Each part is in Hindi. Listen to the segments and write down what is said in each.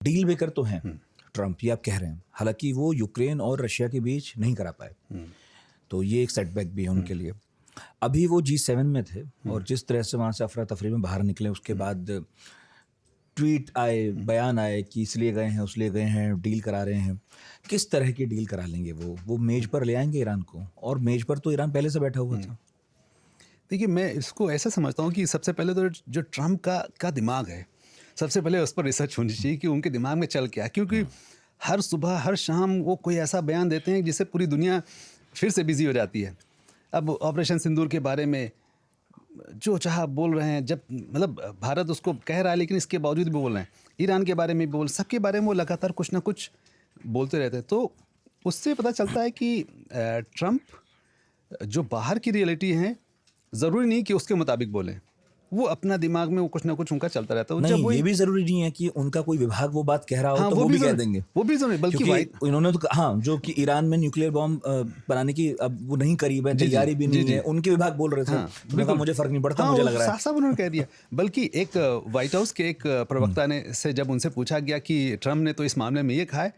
डील मेकर तो हैं ट्रम्प, ये आप कह रहे हैं, हालांकि वो यूक्रेन और रशिया के बीच नहीं करा पाए, तो ये एक सेटबैक भी है उनके लिए। अभी वो G7 में थे और जिस तरह से वहाँ से अफरा तफरी में बाहर निकले, उसके बाद ट्वीट आए, बयान आए कि इसलिए गए हैं, उसलिए गए हैं, डील करा रहे हैं। किस तरह की डील करा लेंगे वो मेज पर ले आएंगे ईरान को? और मेज पर तो ईरान पहले से बैठा हुआ था। देखिए, मैं इसको ऐसा समझता हूँ कि सबसे पहले तो जो ट्रम्प का दिमाग है, सबसे पहले उस पर रिसर्च होनी चाहिए कि उनके दिमाग में चल क्या है, क्योंकि हर सुबह हर शाम वो कोई ऐसा बयान देते हैं जिससे पूरी दुनिया फिर से बिजी हो जाती है। अब ऑपरेशन सिंदूर के बारे में जो चाहा बोल रहे हैं, जब मतलब भारत उसको कह रहा है लेकिन इसके बावजूद भी बोल रहे हैं। ईरान के बारे में सबके बारे में वो लगातार कुछ ना कुछ बोलते रहते हैं। तो उससे पता चलता है कि ट्रम्प जो बाहर की रियलिटी है, ज़रूरी नहीं कि उसके मुताबिक बोलें, वो अपना दिमाग में वो कुछ ना कुछ उनका चलता रहता है। नहीं, ये भी जरूरी नहीं है कि उनका कोई विभाग वो बात कह रहा हो तो वो भी कह देंगे, वो भी जरूरी, बल्कि इन्होंने तो जो कि ईरान में न्यूक्लियर बॉम्ब बनाने की अब वो नहीं करीब है, तैयारी भी नहीं है, उनके विभाग बोल रहे थे, बिल्कुल मुझे फर्क नहीं पड़ता, मुझे लग रहा है साफ साफ उन्होंने कह दिया। बल्कि एक व्हाइट हाउस के एक प्रवक्ता ने से जब उनसे पूछा गया कि ट्रम्प ने तो इस मामले में ये कहा है,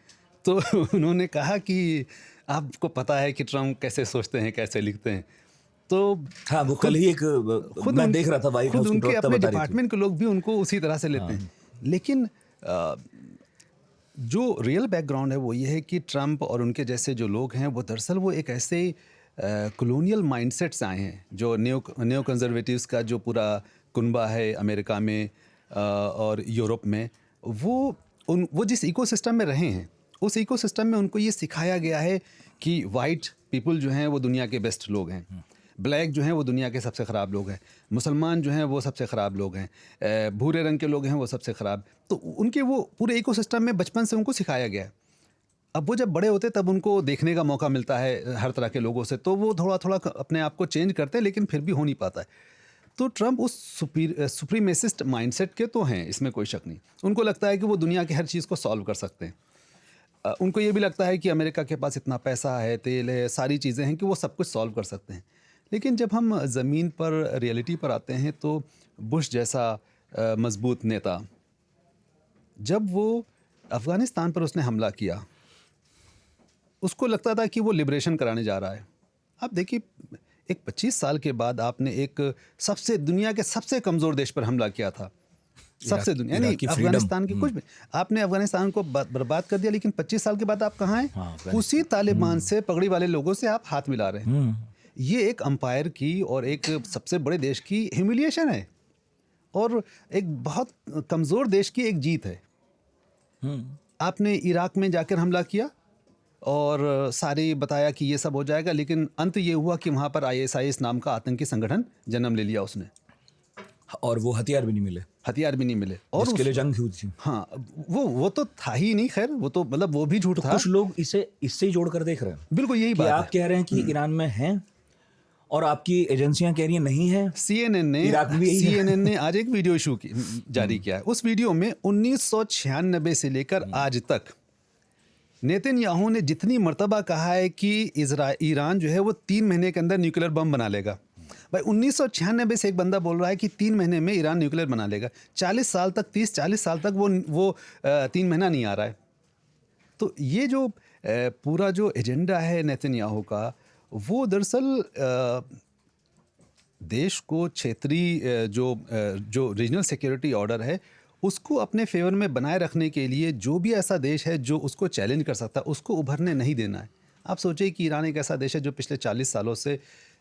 तो उन्होंने कहा कि आपको पता है कि ट्रम्प कैसे सोचते हैं, कैसे लिखते हैं। तो हाँ, वो कल ही एक खुद मैं देख रहा था व्हाइट हाउस उनके अपने डिपार्टमेंट के लोग भी उनको उसी तरह से लेते हैं। लेकिन जो रियल बैकग्राउंड है वो ये है कि ट्रम्प और उनके जैसे जो लोग हैं वो दरअसल वो एक ऐसे कॉलोनियल माइंडसेट से आए हैं, जो न्यो कंजर्वेटिव्स का जो पूरा कुनबा है अमेरिका में और यूरोप में, वो जिस इकोसिस्टम में रहे हैं, उस इकोसिस्टम में उनको ये सिखाया गया है कि वाइट पीपल जो हैं वो दुनिया के बेस्ट लोग हैं, ब्लैक जो हैं वो दुनिया के सबसे ख़राब लोग हैं, मुसलमान जो हैं वो सबसे ख़राब लोग हैं, भूरे रंग के लोग हैं वो सबसे ख़राब। तो उनके वो पूरे इकोसिस्टम में बचपन से उनको सिखाया गया है। अब वो जब बड़े होते तब उनको देखने का मौका मिलता है हर तरह के लोगों से, तो वो थोड़ा थोड़ा अपने आप को चेंज करते हैं, लेकिन फिर भी हो नहीं पाता है। तो ट्रम्प उस सुप्रीमेसिस्ट माइंडसेट के तो हैं, इसमें कोई शक नहीं। उनको लगता है कि वो दुनिया की हर चीज़ को सॉल्व कर सकते हैं। उनको ये भी लगता है कि अमेरिका के पास इतना पैसा है, तेल है, सारी चीज़ें हैं कि वो सब कुछ सॉल्व कर सकते हैं। लेकिन जब हम ज़मीन पर रियलिटी पर आते हैं तो बुश जैसा मजबूत नेता, जब वो अफ़गानिस्तान पर उसने हमला किया, उसको लगता था कि वो लिबरेशन कराने जा रहा है। आप देखिए, एक 25 साल के बाद आपने एक दुनिया के सबसे कमज़ोर देश पर हमला किया था, सबसे दुनिया नहीं अफगानिस्तान की कुछ भी, आपने अफगानिस्तान को बर्बाद कर दिया। लेकिन 25 साल के बाद आप कहाँ हैं? उसी तालिबान से, पगड़ी वाले लोगों से आप हाथ मिला रहे हैं। ये एक अंपायर की और एक सबसे बड़े देश की ह्यूमिलिएशन है और एक बहुत कमज़ोर देश की एक जीत है। आपने इराक में जाकर हमला किया और सारे बताया कि ये सब हो जाएगा, लेकिन अंत ये हुआ कि वहाँ पर ISIS नाम का आतंकी संगठन जन्म ले लिया उसने, और वो हथियार भी नहीं मिले और उसके लिए जंग हुई थी। हाँ, वो तो था ही नहीं। खैर, वो तो मतलब वो भी झूठ था। कुछ लोग इससे ही जोड़कर देख रहे हैं। बिल्कुल यही बात आप कह रहे हैं कि ईरान में हैं और आपकी एजेंसियां कह रही हैं नहीं है। CNN ने आज एक वीडियो जारी किया है। उस वीडियो में 1996 से लेकर आज तक नेतन्याहू ने जितनी मर्तबा कहा है कि ईरान जो है वो 3 महीने के अंदर न्यूक्लियर बम बना लेगा। भाई, 1996 से एक बंदा बोल रहा है कि 3 महीने में ईरान न्यूक्लियर बना लेगा। 40 साल तक 30-40 साल तक वो 3 महीना नहीं आ रहा है। तो ये जो पूरा जो एजेंडा है नेतन्याहू का, वो दरअसल देश को क्षेत्रीय जो रीजनल सिक्योरिटी ऑर्डर है उसको अपने फेवर में बनाए रखने के लिए जो भी ऐसा देश है जो उसको चैलेंज कर सकता है, उसको उभरने नहीं देना है। आप सोचिए कि ईरान एक ऐसा देश है जो पिछले 40 सालों से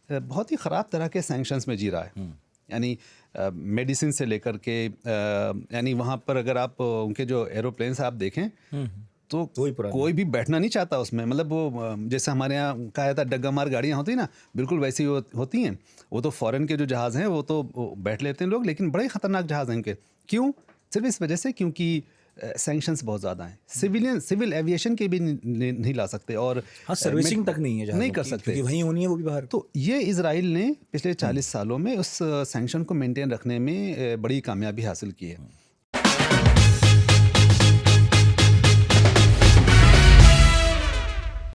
बहुत ही ख़राब तरह के सैंक्शंस में जी रहा है। यानी मेडिसिन से लेकर के, यानी वहाँ पर अगर आप उनके जो एरोप्लेन्स आप देखें तो कोई भी बैठना नहीं चाहता उसमें। मतलब वो जैसे हमारे यहाँ कहा जाता है डग्गा मार गाड़ियाँ होती हैं ना, बिल्कुल वैसी होती हैं। वो तो फॉरेन के जो जहाज़ हैं वो तो बैठ लेते हैं लोग, लेकिन बड़े ख़तरनाक जहाज़ हैं इनके। क्यों? सिर्फ इस वजह से क्योंकि सैंक्शंस बहुत ज़्यादा हैं। सिविल एविएशन के भी नहीं ला सकते और सर्विसिंग तक नहीं है, नहीं कर सकते क्योंकि वहीं होनी है वो भी बाहर। तो ये इजराइल ने पिछले 40 सालों में उस सैंक्शन को मेंटेन रखने में बड़ी कामयाबी हासिल की है।